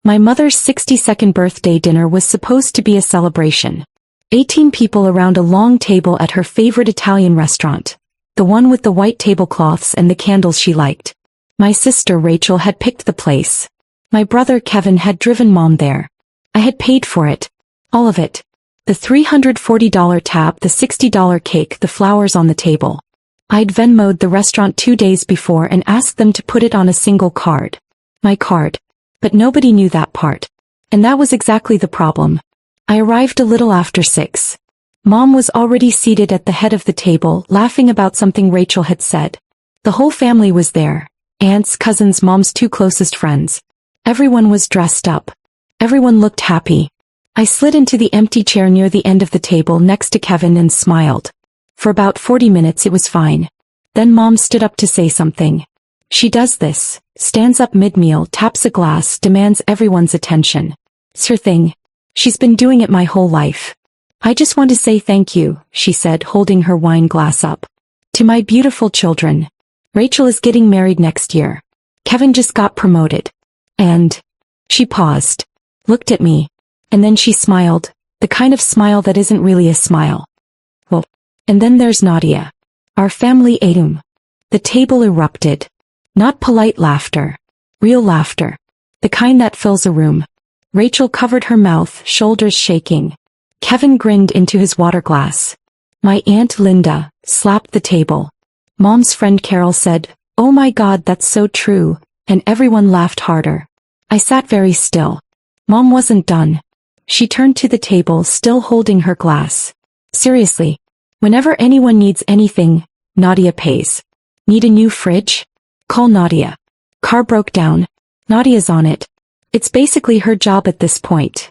My mother's 62nd birthday dinner was supposed to be a celebration. 18 people around a long table at her favorite Italian restaurant. The one with the white tablecloths and the candles she liked. My sister Rachel had picked the place. My brother Kevin had driven Mom there. I had paid for it. All of it. The $340 tab, the $60 cake, the flowers on the table. I'd Venmo'd the restaurant 2 days before and asked them to put it on a single card. My card. But nobody knew that part. And that was exactly the problem. I arrived a little after 6. Mom was already seated at the head of the table, laughing about something Rachel had said. The whole family was there. Aunts, cousins, Mom's 2 closest friends. Everyone was dressed up. Everyone looked happy. I slid into the empty chair near the end of the table next to Kevin and smiled. For about 40 minutes it was fine. Then Mom stood up to say something. She does this, stands up mid-meal, taps a glass, demands everyone's attention. It's her thing. She's been doing it my whole life. I just want to say thank you, she said, holding her wine glass up. To my beautiful children. Rachel is getting married next year. Kevin just got promoted. And... She paused. Looked at me. And then she smiled, the kind of smile that isn't really a smile. Well, and then there's Nadia. Our family ATM. The table erupted. Not polite laughter. Real laughter. The kind that fills a room. Rachel covered her mouth, shoulders shaking. Kevin grinned into his water glass. My Aunt Linda slapped the table. Mom's friend Carol said, "Oh my God, that's so true," and everyone laughed harder. I sat very still. Mom wasn't done. She turned to the table, still holding her glass. Seriously. Whenever anyone needs anything, Nadia pays. Need a new fridge? Call Nadia. Car broke down. Nadia's on it. It's basically her job at this point.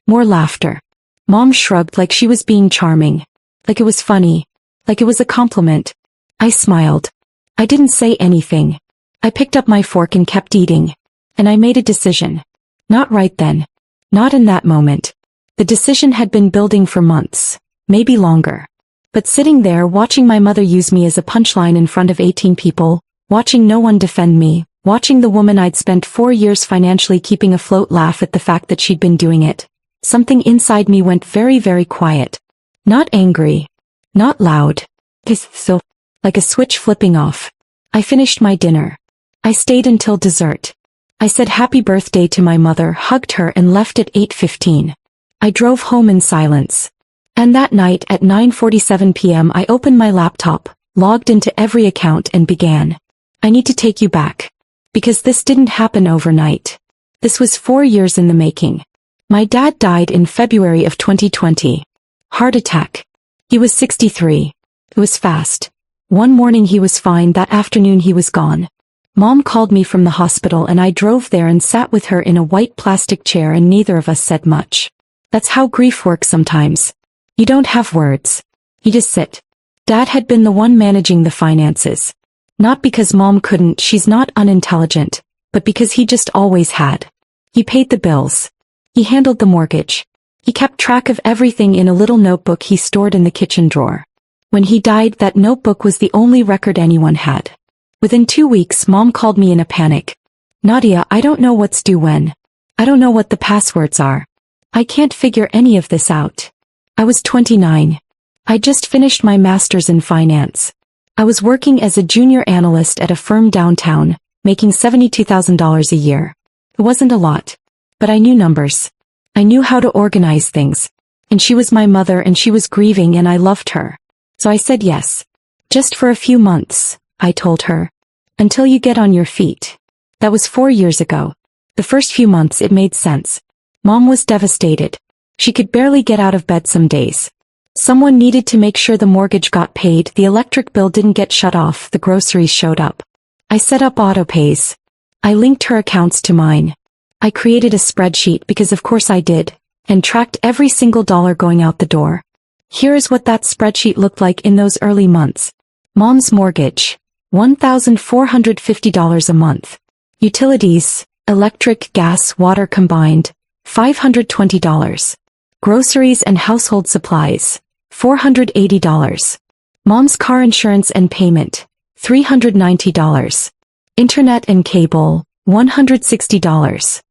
More laughter. Mom shrugged like she was being charming. Like it was funny. Like it was a compliment. I smiled. I didn't say anything. I picked up my fork and kept eating. And I made a decision. Not right then. Not in that moment. The decision had been building for months. Maybe longer. But sitting there watching my mother use me as a punchline in front of 18 people, watching no one defend me, watching the woman I'd spent 4 years financially keeping afloat laugh at the fact that she'd been doing it, something inside me went very, very quiet. Not angry. Not loud. So, like a switch flipping off. I finished my dinner. I stayed until dessert. I said happy birthday to my mother, hugged her and left at 8:15. I drove home in silence. And that night at 9:47 p.m. I opened my laptop, logged into every account and began. I need to take you back. Because this didn't happen overnight. This was 4 years in the making. My dad died in February of 2020. Heart attack. He was 63. It was fast. One morning he was fine, that afternoon he was gone. Mom called me from the hospital and I drove there and sat with her in a white plastic chair and neither of us said much. That's how grief works sometimes. You don't have words. You just sit. Dad had been the one managing the finances. Not because Mom couldn't, she's not unintelligent, but because he just always had. He paid the bills. He handled the mortgage. He kept track of everything in a little notebook he stored in the kitchen drawer. When he died, that notebook was the only record anyone had. Within 2 weeks, Mom called me in a panic. Nadia, I don't know what's due when. I don't know what the passwords are. I can't figure any of this out. I was 29. I just finished my master's in finance. I was working as a junior analyst at a firm downtown, making $72,000 a year. It wasn't a lot. But I knew numbers. I knew how to organize things. And she was my mother and she was grieving and I loved her. So I said yes. Just for a few months, I told her. Until you get on your feet. That was 4 years ago. The first few months it made sense. Mom was devastated. She could barely get out of bed some days. Someone needed to make sure the mortgage got paid, the electric bill didn't get shut off, the groceries showed up. I set up autopays. I linked her accounts to mine. I created a spreadsheet because of course I did, and tracked every single dollar going out the door. Here is what that spreadsheet looked like in those early months. Mom's mortgage. $1,450 a month. Utilities, electric, gas, water combined, $520. Groceries and household supplies, $480. Mom's car insurance and payment, $390. Internet and cable, $160.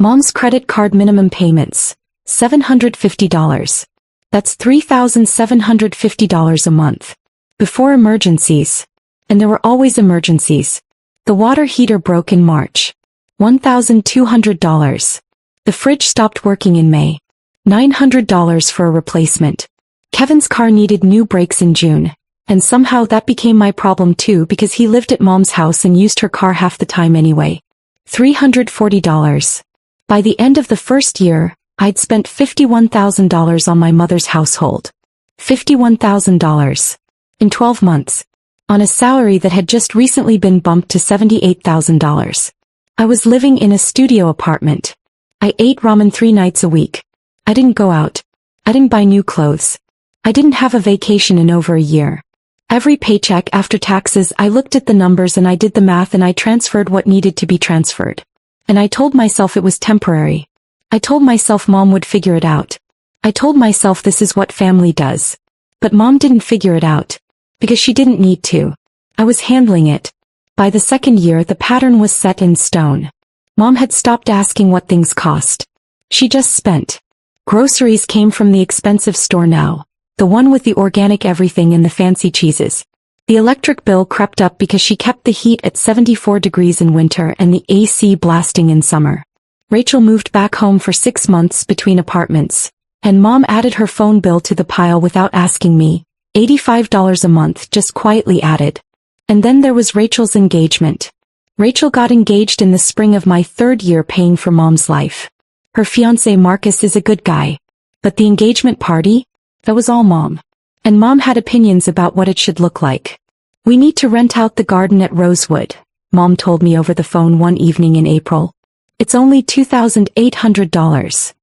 Mom's credit card minimum payments, $750. That's $3,750 a month. Before emergencies. And there were always emergencies. The water heater broke in March. $1,200. The fridge stopped working in May. $900 for a replacement. Kevin's car needed new brakes in June. And somehow that became my problem too because he lived at Mom's house and used her car half the time anyway. $340. By the end of the first year, I'd spent $51,000 on my mother's household. $51,000. In 12 months. On a salary that had just recently been bumped to $78,000. I was living in a studio apartment. I ate ramen 3 nights a week. I didn't go out. I didn't buy new clothes. I didn't have a vacation in over a year. Every paycheck after taxes I looked at the numbers and I did the math and I transferred what needed to be transferred. And I told myself it was temporary. I told myself Mom would figure it out. I told myself this is what family does. But Mom didn't figure it out. Because she didn't need to. I was handling it. By the second year the pattern was set in stone. Mom had stopped asking what things cost. She just spent. Groceries came from the expensive store now. The one with the organic everything and the fancy cheeses. The electric bill crept up because she kept the heat at 74 degrees in winter and the AC blasting in summer. Rachel moved back home for 6 months between apartments, and Mom added her phone bill to the pile without asking me, $85 a month just quietly added. And then there was Rachel's engagement. Rachel got engaged in the spring of my 3rd year paying for Mom's life. Her fiancé Marcus is a good guy. But the engagement party? That was all Mom. And Mom had opinions about what it should look like. We need to rent out the garden at Rosewood, Mom told me over the phone one evening in April. It's only $2,800.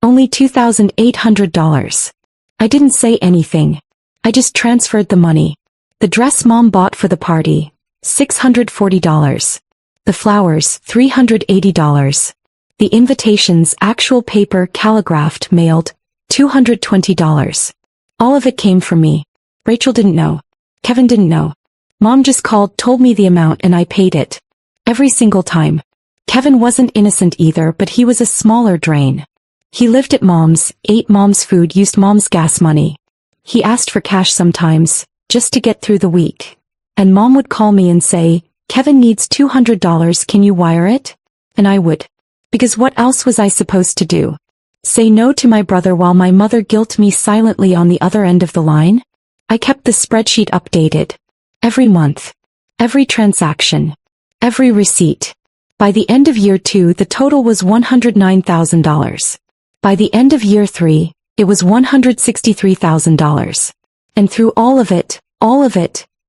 Only $2,800. I didn't say anything. I just transferred the money. The dress Mom bought for the party, $640. The flowers, $380. The invitations, actual paper, calligraphed, mailed, $220. All of it came from me. Rachel didn't know. Kevin didn't know. Mom just called, told me the amount and I paid it. Every single time. Kevin wasn't innocent either, but he was a smaller drain. He lived at Mom's, ate Mom's food, used Mom's gas money. He asked for cash sometimes, just to get through the week. And Mom would call me and say, Kevin needs $200, can you wire it? And I would. Because what else was I supposed to do? Say no to my brother while my mother guilt me silently on the other end of the line? I kept the spreadsheet updated. Every month. Every transaction. Every receipt. By the end of year 2 the total was $109,000. By the end of year 3, it was $163,000. And through all of it,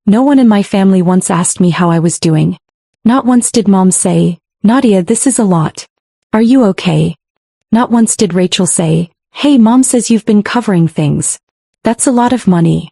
no one in my family once asked me how I was doing. Not once did Mom say, Nadia, this is a lot. Are you okay? Not once did Rachel say, hey, Mom says you've been covering things. That's a lot of money.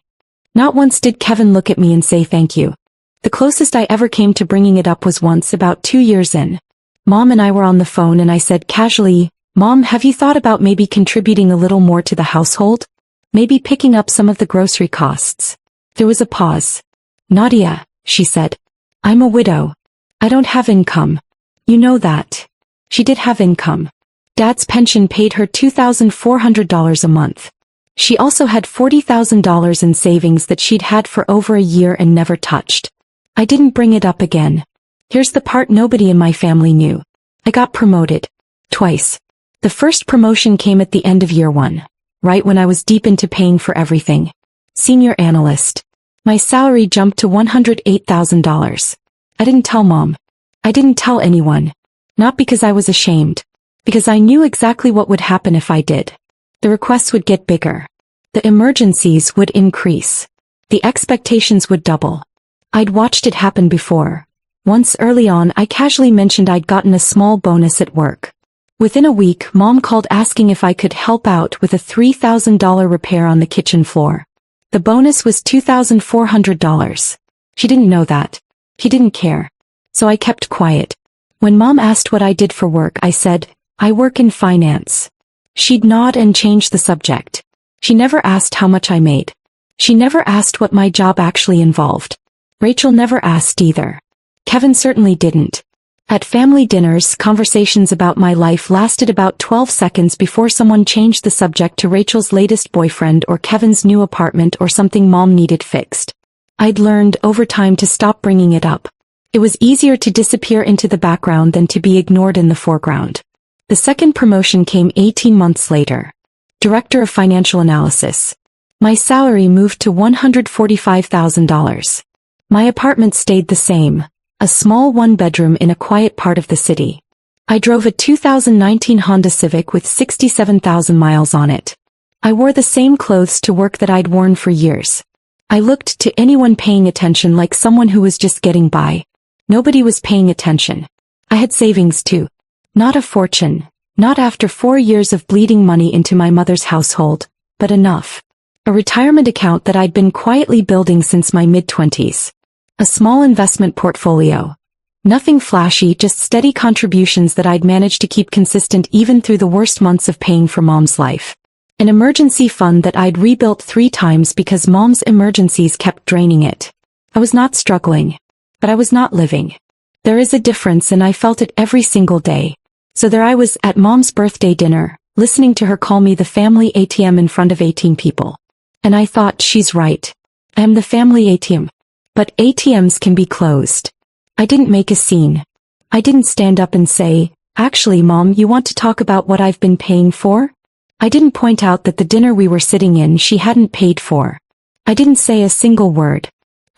Not once did Kevin look at me and say thank you. The closest I ever came to bringing it up was once about 2 years in. Mom and I were on the phone and I said casually, Mom, have you thought about maybe contributing a little more to the household? Maybe picking up some of the grocery costs. There was a pause. Nadia, she said. I'm a widow. I don't have income. You know that. She did have income. Dad's pension paid her $2,400 a month. She also had $40,000 in savings that she'd had for over a year and never touched. I didn't bring it up again. Here's the part nobody in my family knew. I got promoted. Twice. The first promotion came at the end of year 1. Right when I was deep into paying for everything. Senior analyst. My salary jumped to $108,000. I didn't tell Mom. I didn't tell anyone. Not because I was ashamed. Because I knew exactly what would happen if I did. The requests would get bigger. The emergencies would increase. The expectations would double. I'd watched it happen before. Once early on I casually mentioned I'd gotten a small bonus at work. Within a week Mom called asking if I could help out with a $3,000 repair on the kitchen floor. The bonus was $2,400. She didn't know that. She didn't care. So I kept quiet. When Mom asked what I did for work I said, I work in finance. She'd nod and change the subject. She never asked how much I made. She never asked what my job actually involved. Rachel never asked either. Kevin certainly didn't. At family dinners, conversations about my life lasted about 12 seconds before someone changed the subject to Rachel's latest boyfriend or Kevin's new apartment or something mom needed fixed. I'd learned over time to stop bringing it up. It was easier to disappear into the background than to be ignored in the foreground. The second promotion came 18 months later. Director of Financial Analysis. My salary moved to $145,000. My apartment stayed the same, a small one-bedroom in a quiet part of the city. I drove a 2019 Honda Civic with 67,000 miles on it. I wore the same clothes to work that I'd worn for years. I looked to anyone paying attention like someone who was just getting by. Nobody was paying attention. I had savings too. Not a fortune, not after 4 years of bleeding money into my mother's household, but enough. A retirement account that I'd been quietly building since my mid-20s. A small investment portfolio. Nothing flashy, just steady contributions that I'd managed to keep consistent even through the worst months of paying for Mom's life. An emergency fund that I'd rebuilt 3 times because Mom's emergencies kept draining it. I was not struggling. But I was not living. There is a difference and I felt it every single day. So there I was at Mom's birthday dinner, listening to her call me the family ATM in front of 18 people. And I thought, she's right. I am the family ATM. But ATMs can be closed. I didn't make a scene. I didn't stand up and say, actually Mom, you want to talk about what I've been paying for? I didn't point out that the dinner we were sitting in she hadn't paid for. I didn't say a single word.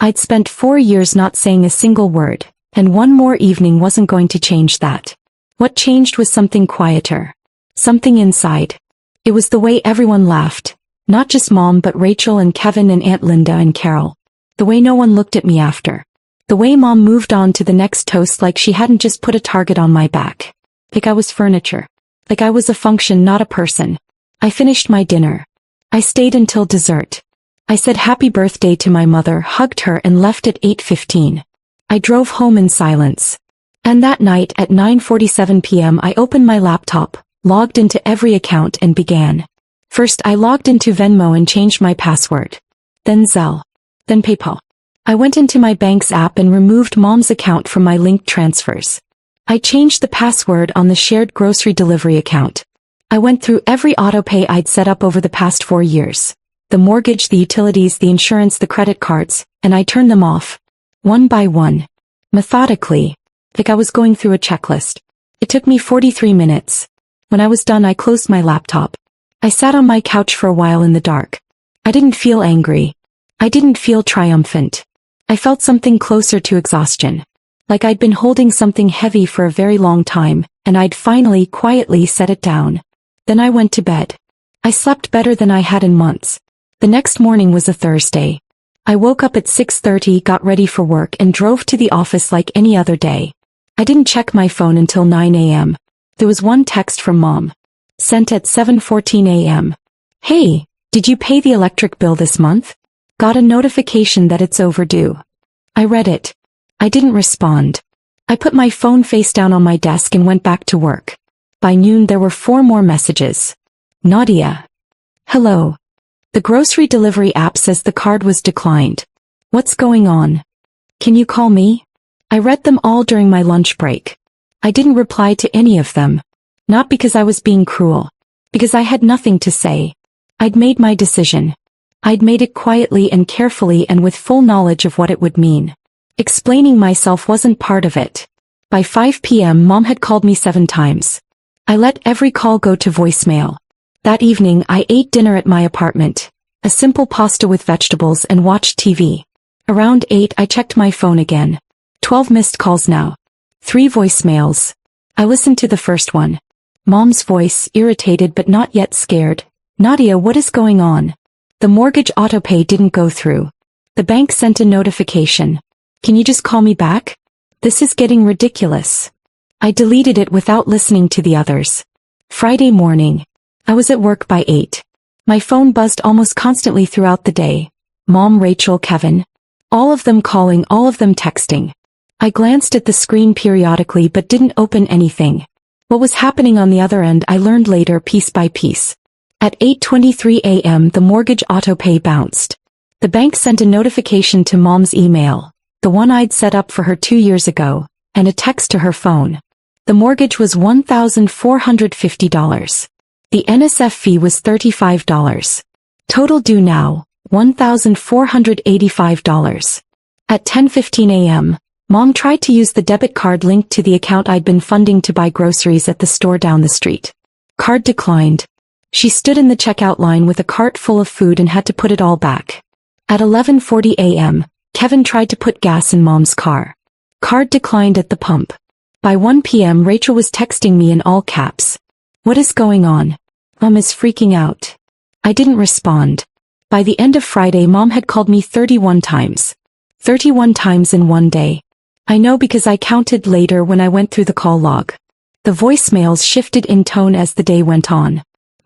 I'd spent 4 years not saying a single word, and one more evening wasn't going to change that. What changed was something quieter. Something inside. It was the way everyone laughed. Not just Mom but Rachel and Kevin and Aunt Linda and Carol. The way no one looked at me after. The way Mom moved on to the next toast like she hadn't just put a target on my back. Like I was furniture. Like I was a function, not a person. I finished my dinner. I stayed until dessert. I said happy birthday to my mother, hugged her and left at 8:15. I drove home in silence. And that night at 9:47 p.m. I opened my laptop, logged into every account and began. First I logged into Venmo and changed my password. Then Zelle. Then PayPal. I went into my bank's app and removed Mom's account from my linked transfers. I changed the password on the shared grocery delivery account. I went through every autopay I'd set up over the past 4 years. The mortgage, the utilities, the insurance, the credit cards, and I turned them off. One by one. Methodically. Like I was going through a checklist. It took me 43 minutes. When I was done I closed my laptop. I sat on my couch for a while in the dark. I didn't feel angry. I didn't feel triumphant. I felt something closer to exhaustion. Like I'd been holding something heavy for a very long time, and I'd finally, quietly set it down. Then I went to bed. I slept better than I had in months. The next morning was a Thursday. I woke up at 6:30, got ready for work and drove to the office like any other day. I didn't check my phone until 9 a.m. There was one text from Mom. Sent at 7:14 a.m. Hey, did you pay the electric bill this month? Got a notification that it's overdue. I read it. I didn't respond. I put my phone face down on my desk and went back to work. By noon there were 4 more messages. Nadia. Hello. The grocery delivery app says the card was declined. What's going on? Can you call me? I read them all during my lunch break. I didn't reply to any of them. Not because I was being cruel. Because I had nothing to say. I'd made my decision. I'd made it quietly and carefully and with full knowledge of what it would mean. Explaining myself wasn't part of it. By 5 p.m. Mom had called me 7 times. I let every call go to voicemail. That evening I ate dinner at my apartment. A simple pasta with vegetables and watched TV. Around 8 I checked my phone again. 12 missed calls now. 3 voicemails. I listened to the first one. Mom's voice, irritated but not yet scared. Nadia, what is going on? The mortgage autopay didn't go through. The bank sent a notification. Can you just call me back? This is getting ridiculous. I deleted it without listening to the others. Friday morning. I was at work by 8. My phone buzzed almost constantly throughout the day. Mom, Rachel, Kevin. All of them calling, all of them texting. I glanced at the screen periodically but didn't open anything. What was happening on the other end I learned later piece by piece. At 8:23 a.m. the mortgage autopay bounced. The bank sent a notification to Mom's email, the one I'd set up for her 2 years ago, and a text to her phone. The mortgage was $1,450. The NSF fee was $35. Total due now, $1,485. At 10:15 a.m., Mom tried to use the debit card linked to the account I'd been funding to buy groceries at the store down the street. Card declined. She stood in the checkout line with a cart full of food and had to put it all back. At 11:40 a.m., Kevin tried to put gas in Mom's car. Card declined at the pump. By 1 p.m. Rachel was texting me in all caps. "What is going on? Mom is freaking out." I didn't respond. By the end of Friday, Mom had called me 31 times. 31 times in one day. I know because I counted later when I went through the call log. The voicemails shifted in tone as the day went on.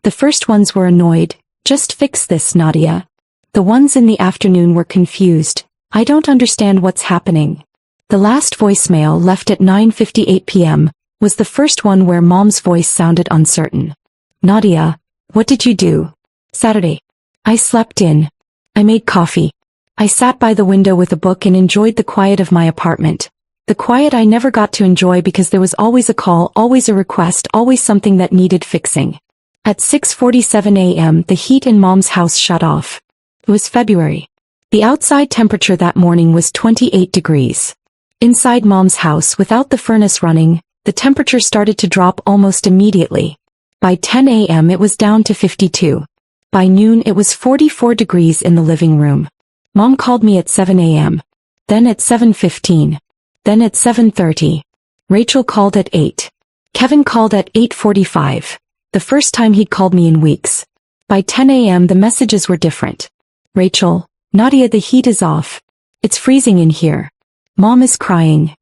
The first ones were annoyed. "Just fix this, Nadia." The ones in the afternoon were confused. "I don't understand what's happening." The last voicemail, left at 9:58 p.m., was the first one where Mom's voice sounded uncertain. "Nadia, what did you do Saturday?" "I slept in. I made coffee. I sat by the window with a book and enjoyed the quiet of my apartment. The quiet I never got to enjoy because there was always a call, always a request, always something that needed fixing." At 6:47 a.m. the heat in Mom's house shut off. It was February. The outside temperature that morning was 28 degrees. Inside Mom's house, without the furnace running, the temperature started to drop almost immediately. By 10 a.m. it was down to 52. By noon it was 44 degrees in the living room. Mom called me at 7 a.m. Then at 7:15. Then at 7:30. Rachel called at 8. Kevin called at 8:45. The first time he'd called me in weeks. By 10 a.m. the messages were different. "Rachel, Nadia, the heat is off. It's freezing in here. Mom is crying.